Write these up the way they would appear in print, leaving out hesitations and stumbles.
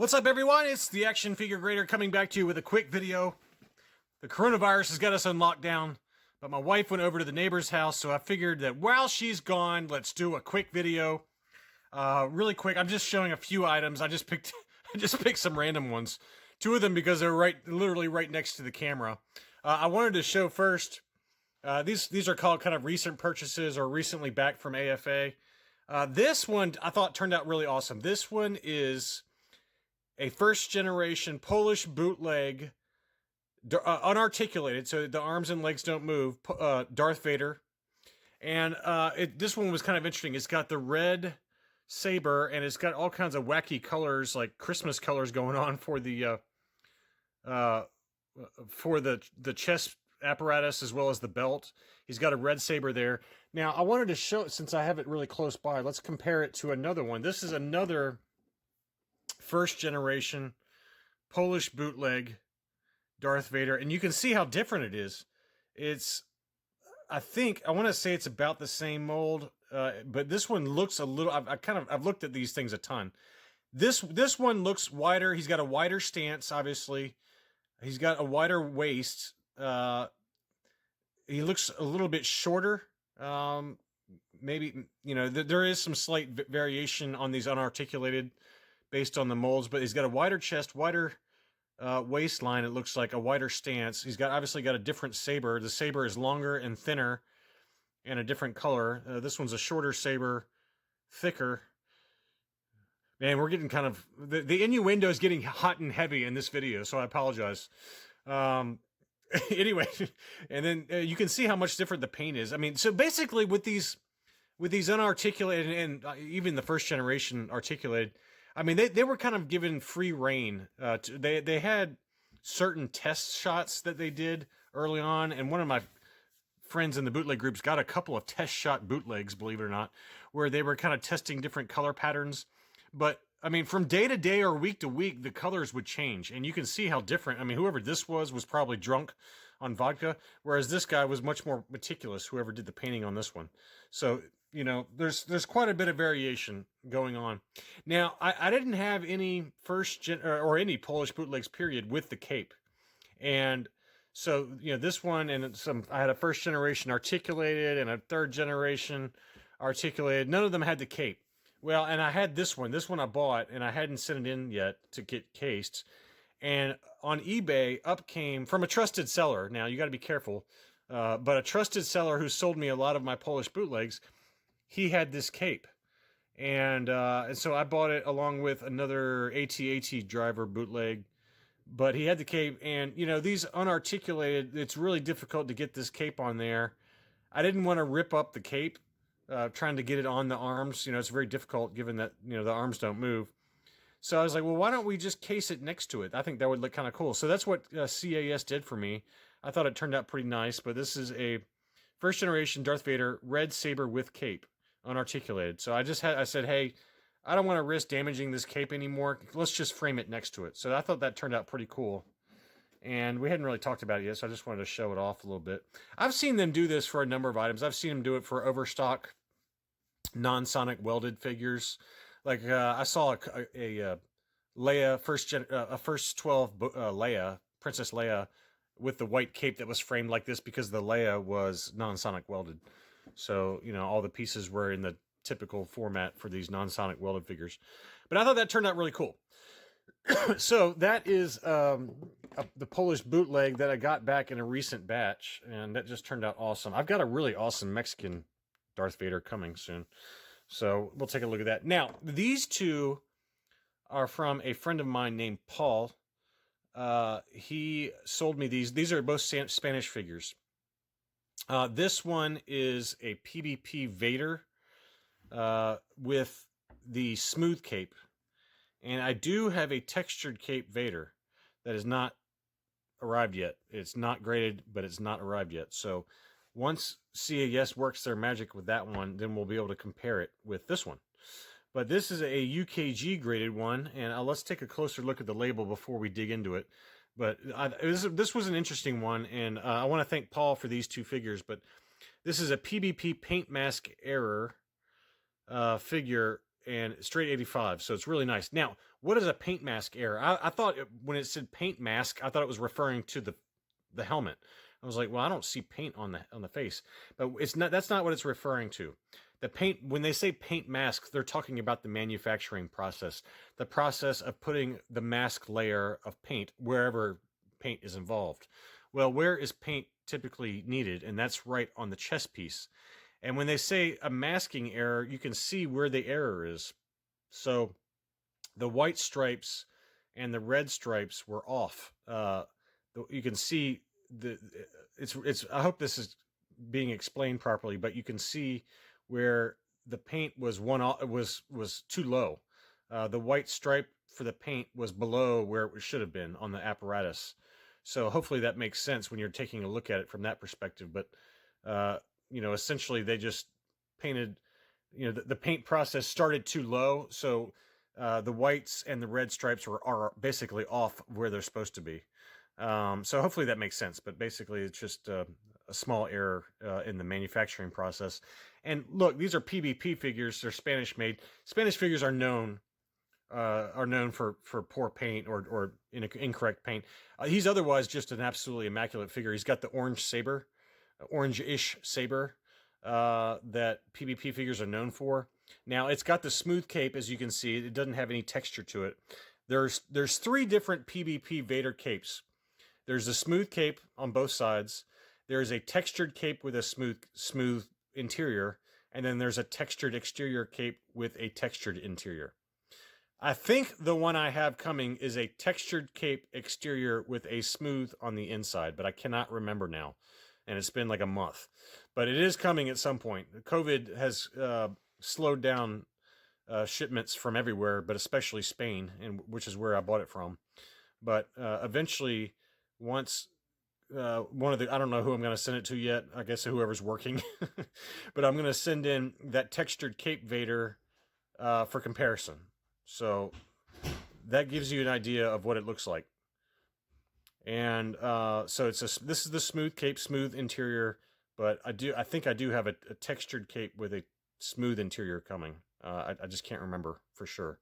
What's up, everyone? It's the Action Figure Grader coming back to you with a quick video. The coronavirus has got us on lockdown, but my wife went over to the neighbor's house, so I figured that while she's gone, let's do a quick video. Really quick. I'm just showing a few items. I just picked some random ones. Two of them because they're literally right next to the camera. I wanted to show first. These are called kind of recent purchases or recently back from AFA. This one I thought turned out really awesome. This one is a first-generation Polish bootleg, unarticulated, so the arms and legs don't move, Darth Vader. And this one was kind of interesting. It's got the red saber, and it's got all kinds of wacky colors, like Christmas colors going on for the chest apparatus as well as the belt. He's got a red saber there. Now, I wanted to show, since I have it really close by, let's compare it to another one. This is another first generation Polish bootleg Darth Vader, and you can see how different it is. I want to say it's about the same mold, but this one looks a little. I've looked at these things a ton. This one looks wider. He's got a wider stance, obviously. He's got a wider waist. He looks a little bit shorter. Maybe, there is some slight variation on these unarticulated based on the molds, but he's got a wider chest, wider waistline. It looks like a wider stance. He's obviously got a different saber. The saber is longer and thinner and a different color. This one's a shorter saber, thicker. Man, we're getting kind of, the innuendo is getting hot and heavy in this video, so I apologize. Anyway, and then you can see how much different the paint is. I mean, so basically with these unarticulated and even the first generation articulated, I mean, they were kind of given free reign. They had certain test shots that they did early on, and one of my friends in the bootleg groups got a couple of test shot bootlegs, believe it or not, where they were kind of testing different color patterns. But I mean, from day to day or week to week, the colors would change, and you can see how different. I mean, whoever this was probably drunk on vodka, whereas this guy was much more meticulous, whoever did the painting on this one. So, there's quite a bit of variation going on. Now, I didn't have any or any Polish bootlegs, period, with the cape. And so, this one and I had a first generation articulated and a third generation articulated. None of them had the cape. Well, and I had this one. This one I bought, and I hadn't sent it in yet to get cased. And on eBay, up came from a trusted seller. Now, you got to be careful. But a trusted seller who sold me a lot of my Polish bootlegs, he had this cape. And so I bought it along with another AT-AT driver bootleg. But he had the cape. And, these unarticulated, it's really difficult to get this cape on there. I didn't want to rip up the cape. Trying to get it on the arms, it's very difficult given that, the arms don't move. So I was like, well, why don't we just case it next to it? I think that would look kind of cool. So that's what CAS did for me. I thought it turned out pretty nice, but this is a first generation Darth Vader red saber with cape, unarticulated. So I said, hey, I don't want to risk damaging this cape anymore. Let's just frame it next to it. So I thought that turned out pretty cool. And we hadn't really talked about it yet, so I just wanted to show it off a little bit. I've seen them do this for a number of items. I've seen them do it for overstock non-sonic welded figures. Like I saw a Leia first 12 Leia, Princess Leia, with the white cape that was framed like this because the Leia was non-sonic welded. So all the pieces were in the typical format for these non-sonic welded figures. But I thought that turned out really cool. So that is the Polish bootleg that I got back in a recent batch, and that just turned out awesome. I've got a really awesome Mexican Darth Vader coming soon, so we'll take a look at that. Now, these two are from a friend of mine named Paul. He sold me these. These are both Spanish figures. This one is a PBP Vader with the smooth cape. And I do have a textured cape Vader that is not arrived yet. It's not graded, but it's not arrived yet. So once CAS works their magic with that one, then we'll be able to compare it with this one. But this is a UKG graded one, and let's take a closer look at the label before we dig into it. But this was an interesting one, and I want to thank Paul for these two figures. But this is a PBP paint mask error figure and straight 85. So it's really nice. Now, what is a paint mask error? I thought when it said paint mask, I thought it was referring to the helmet. I was like, well, I don't see paint on the face, but it's not. That's not what it's referring to. The paint, when they say paint mask, they're talking about the manufacturing process, the process of putting the mask layer of paint wherever paint is involved. Well, where is paint typically needed? And that's right on the chest piece. And when they say a masking error, you can see where the error is. So the white stripes and the red stripes were off. You can see it's. I hope this is being explained properly, but you can see where the paint was was too low. The white stripe for the paint was below where it should have been on the apparatus. So hopefully that makes sense when you're taking a look at it from that perspective. But essentially they just painted. The paint process started too low, so the whites and the red stripes are basically off where they're supposed to be. So hopefully that makes sense. But basically, it's just a small error in the manufacturing process. And look, these are PBP figures. They're Spanish made. Spanish figures are known for poor paint or incorrect paint. He's otherwise just an absolutely immaculate figure. He's got the orange-ish saber that PBP figures are known for. Now it's got the smooth cape, as you can see. It doesn't have any texture to it. There's 3 different PBP Vader capes. There's a smooth cape on both sides. There's a textured cape with a smooth interior, and then there's a textured exterior cape with a textured interior. I think the one I have coming is a textured cape exterior with a smooth on the inside, but I cannot remember now, and it's been like a month. But it is coming at some point. COVID has slowed down shipments from everywhere, but especially Spain, which is where I bought it from. But eventually, once one of the, I don't know who I'm going to send it to yet. I guess whoever's working. But I'm going to send in that textured cape Vader for comparison. So that gives you an idea of what it looks like. And so this is the smooth cape, smooth interior. But I think I do have a textured cape with a smooth interior coming. I just can't remember for sure.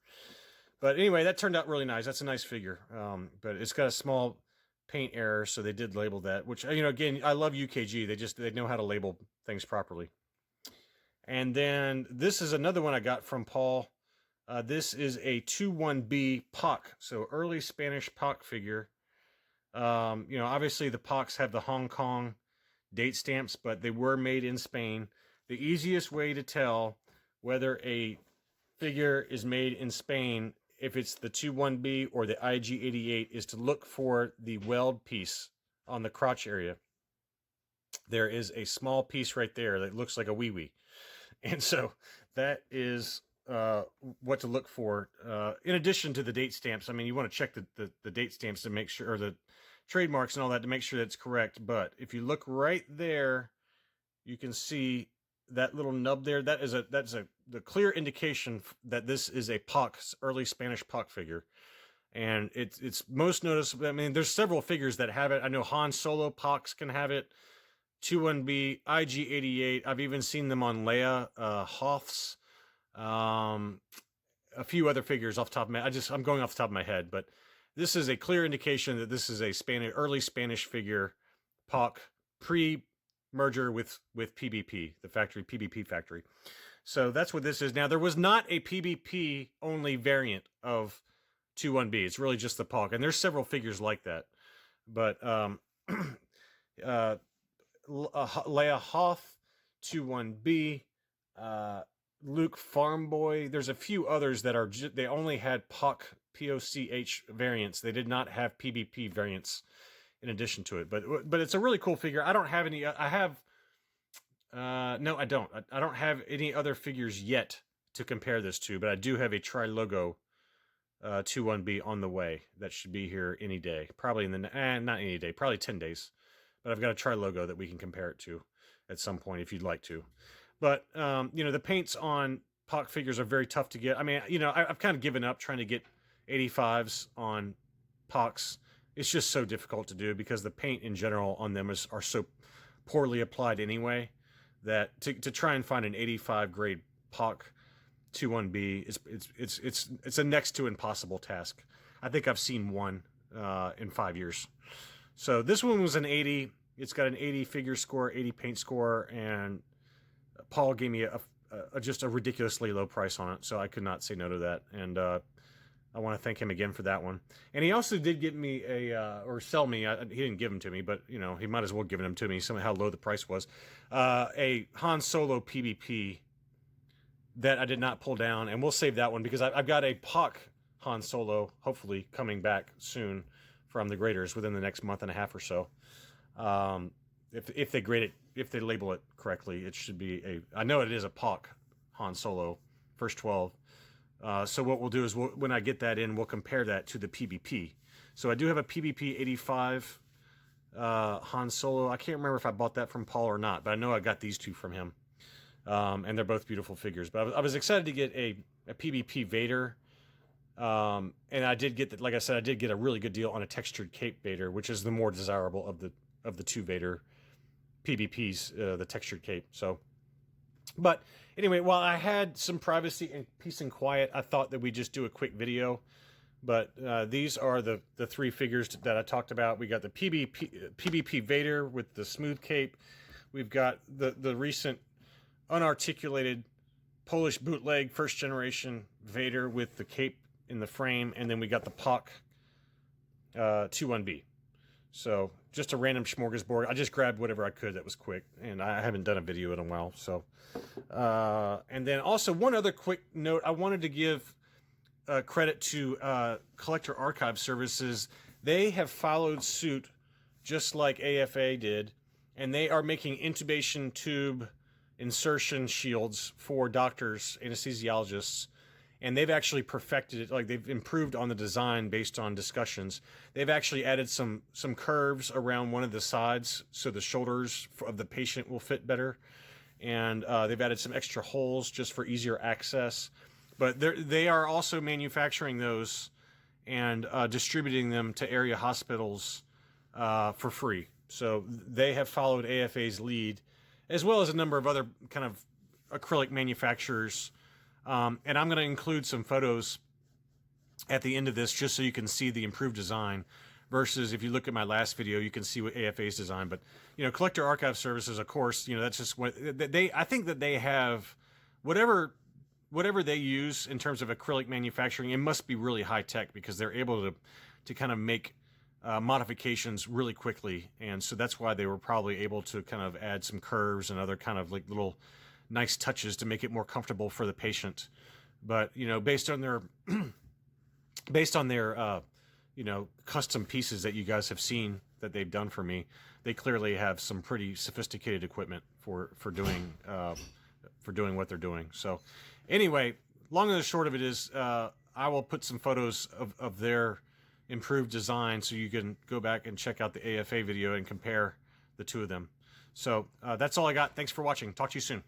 But anyway, that turned out really nice. That's a nice figure. But it's got a small paint error, so they did label that, which, again, I love UKG. They know how to label things properly. And then this is another one I got from Paul. This is a 21B Poch, so early Spanish Poch figure. Obviously the Pochs have the Hong Kong date stamps, but they were made in Spain. The easiest way to tell whether a figure is made in Spain, if it's the 21B or the IG88, is to look for the weld piece on the crotch area. There is a small piece right there that looks like a wee-wee. And so that is what to look for. In addition to the date stamps, I mean, you want to check the date stamps to make sure, or the trademarks and all that to make sure that's correct. But if you look right there, you can see that little nub there. That's the clear indication that this is a Poch, early Spanish Poch figure. And it's most noticeable. I mean, there's several figures that have it. I know Han Solo Pochs can have it. 21B, IG88. I've even seen them on Leia Hoths. A few other figures off the top of my head. I'm going off the top of my head, but this is a clear indication that this is a early Spanish figure, Poch, pre-merger with PBP, the factory, PBP factory. So that's what this is. Now, there was not a PBP only variant of 21B. It's really just the Poch, and there's several figures like that. But Leia Hoth, 21B, Luke Farm Boy. There's a few others that are they only had Poch POCH variants. They did not have PBP variants in addition to it. But it's a really cool figure. I don't have any. I have. No, I don't. I don't have any other figures yet to compare this to. But I do have a Tri-Logo 21B on the way. That should be here any day. Probably in the not any day. Probably 10 days. But I've got a Tri-Logo that we can compare it to at some point if you'd like to. But, the paints on Poch figures are very tough to get. I mean, I've kind of given up trying to get 85s on Pochs. It's just so difficult to do because the paint in general on them are so poorly applied anyway that to try and find an 85 grade Poch 21B. It's a next to impossible task. I think I've seen one in 5 years. So this one was an 80. It's got an 80 figure score, 80 paint score, and Paul gave me just a ridiculously low price on it, so I could not say no to that. And I want to thank him again for that one. And he also did get me or sell me. He didn't give them to me, but you know, he might as well give them to me. Somehow how low the price was. A Han Solo PBP that I did not pull down, and we'll save that one because I've got a Poch Han Solo, hopefully coming back soon from the graders within the next month and a half or so. If they grade it, if they label it correctly, it should be I know it is a Poch Han Solo first 12. So what we'll do is when I get that in, we'll compare that to the PBP. So I do have a PBP 85 Han Solo. I can't remember if I bought that from Paul or not, but I know I got these two from him. And they're both beautiful figures. But I was excited to get a PBP Vader. And I did get, like I said, I did get a really good deal on a textured cape Vader, which is the more desirable of the two Vader PBPs, the textured cape. So, but anyway, while I had some privacy and peace and quiet, I thought that we'd just do a quick video. But these are the three figures that I talked about. We got the PBP Vader with the smooth cape. We've got the recent unarticulated Polish bootleg first generation Vader with the cape in the frame, and then we got the Poch 21B. So just a random smorgasbord. I just grabbed whatever I could that was quick, and I haven't done a video in a while. So, and then also one other quick note, I wanted to give credit to Collector Archive Services. They have followed suit just like AFA did, and they are making intubation tube insertion shields for doctors, anesthesiologists, and they've actually perfected it. Like, they've improved on the design based on discussions. They've actually added some curves around one of the sides so the shoulders of the patient will fit better, and they've added some extra holes just for easier access. But they are also manufacturing those and distributing them to area hospitals for free. So they have followed AFA's lead, as well as a number of other kind of acrylic manufacturers. And I'm going to include some photos at the end of this just so you can see the improved design, versus if you look at my last video, you can see what AFA's design. But, you know, Collector Archive Services, of course, you know, that's just what I think that they have whatever they use in terms of acrylic manufacturing. It must be really high tech because they're able to kind of make modifications really quickly. And so that's why they were probably able to kind of add some curves and other kind of like little nice touches to make it more comfortable for the patient. But, you know, based on their you know, custom pieces that you guys have seen that they've done for me, they clearly have some pretty sophisticated equipment for doing what they're doing. So anyway, long and the short of it is, I will put some photos of their improved design so you can go back and check out the AFA video and compare the two of them. So that's all I got. Thanks for watching. Talk to you soon.